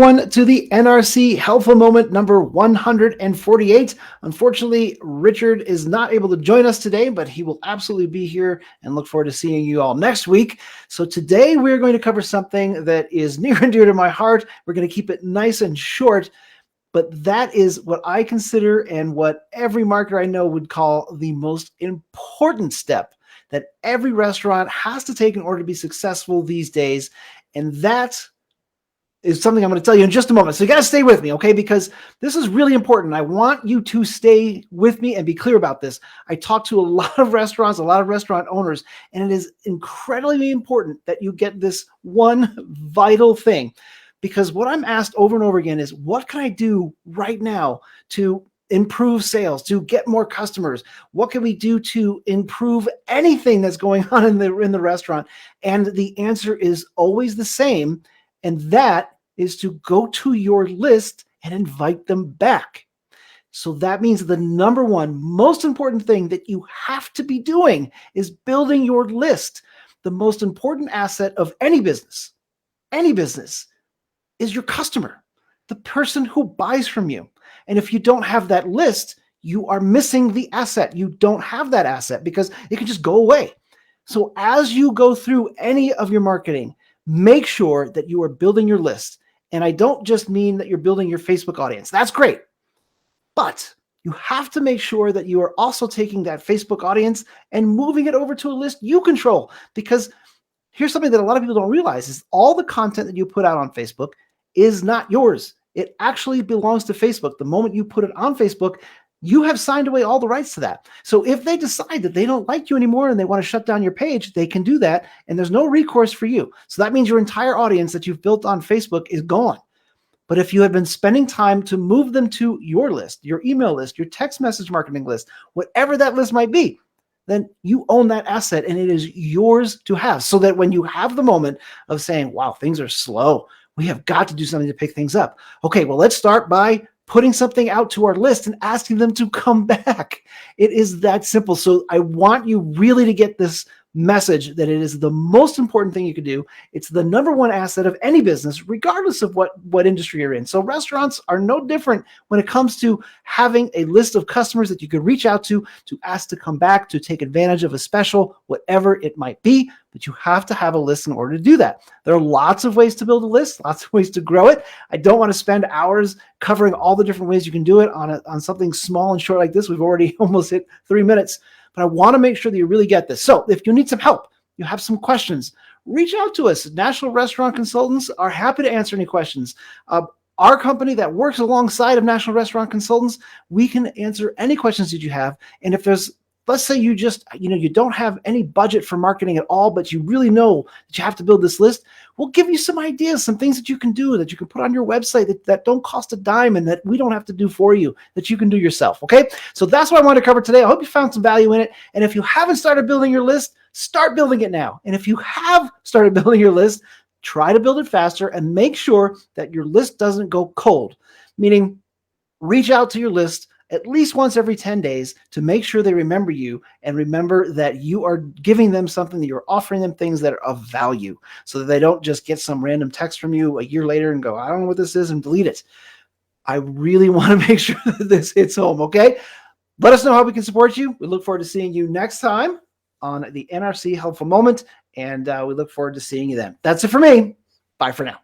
everyone, to the NRC Helpful Moment number 148. Unfortunately, Richard is not able to join us today, but he will absolutely be here and look forward to seeing you all next week. So today we're going to cover something that is near and dear to my heart. We're going to keep it nice and short, but that is what I consider and what every marketer I know would call the most important step that every restaurant has to take in order to be successful these days. And that is something I'm going to tell you in just a moment. So you got to stay with me, okay? Because this is really important. I want you to stay with me and be clear about this. I talk to a lot of restaurants, a lot of restaurant owners, and it is incredibly important that you get this one vital thing. Because what I'm asked over and over again is, what can I do right now to improve sales, to get more customers? What can we do to improve anything that's going on in the restaurant? And the answer is always the same, and that is to go to your list and invite them back. So that means the number one most important thing that you have to be doing is building your list. The most important asset of any business is your customer, the person who buys from you. And if you don't have that list, you are missing the asset. You don't have that asset because it can just go away. So as you go through any of your marketing, make sure that you are building your list. And I don't just mean that you're building your Facebook audience. That's great. But you have to make sure that you are also taking that Facebook audience and moving it over to a list you control. Because here's something that a lot of people don't realize is all the content that you put out on Facebook is not yours. It actually belongs to Facebook. The moment you put it on Facebook, you have signed away all the rights to that. So if they decide that they don't like you anymore and they want to shut down your page, they can do that, and there's no recourse for you. So that means your entire audience that you've built on Facebook is gone. But if you have been spending time to move them to your list, your email list, your text message marketing list, whatever that list might be, then you own that asset and it is yours to have, so that when you have the moment of saying, wow, things are slow, we have got to do something to pick things up. Okay, well, let's start by putting something out to our list and asking them to come back. It is that simple. So I want you really to get this message that it is the most important thing you can do. It's the number one asset of any business, regardless of what industry you're in. So restaurants are no different when it comes to having a list of customers that you can reach out to ask to come back, to take advantage of a special, whatever it might be. But you have to have a list in order to do that. There are lots of ways to build a list, lots of ways to grow it. I don't want to spend hours covering all the different ways you can do it on something small and short like this. We've already almost hit 3 minutes. But I want to make sure that you really get this. So if you need some help, you have some questions, reach out to us. National Restaurant Consultants are happy to answer any questions. Our company that works alongside of National Restaurant Consultants, we can answer any questions that you have. And if there's, let's say you just, you don't have any budget for marketing at all, but you really know that you have to build this list, we'll give you some ideas, some things that you can do, that you can put on your website that don't cost a dime and that we don't have to do for you, that you can do yourself, okay? So that's what I wanted to cover today. I hope you found some value in it. And if you haven't started building your list, start building it now. And if you have started building your list, try to build it faster and make sure that your list doesn't go cold, meaning reach out to your list at least once every 10 days to make sure they remember you and remember that you are giving them something, that you're offering them things that are of value, so that they don't just get some random text from you a year later and go, I don't know what this is, and delete it. I really want to make sure that this hits home, okay? Let us know how we can support you. We look forward to seeing you next time on the NRC Helpful Moment, and we look forward to seeing you then. That's it for me. Bye for now.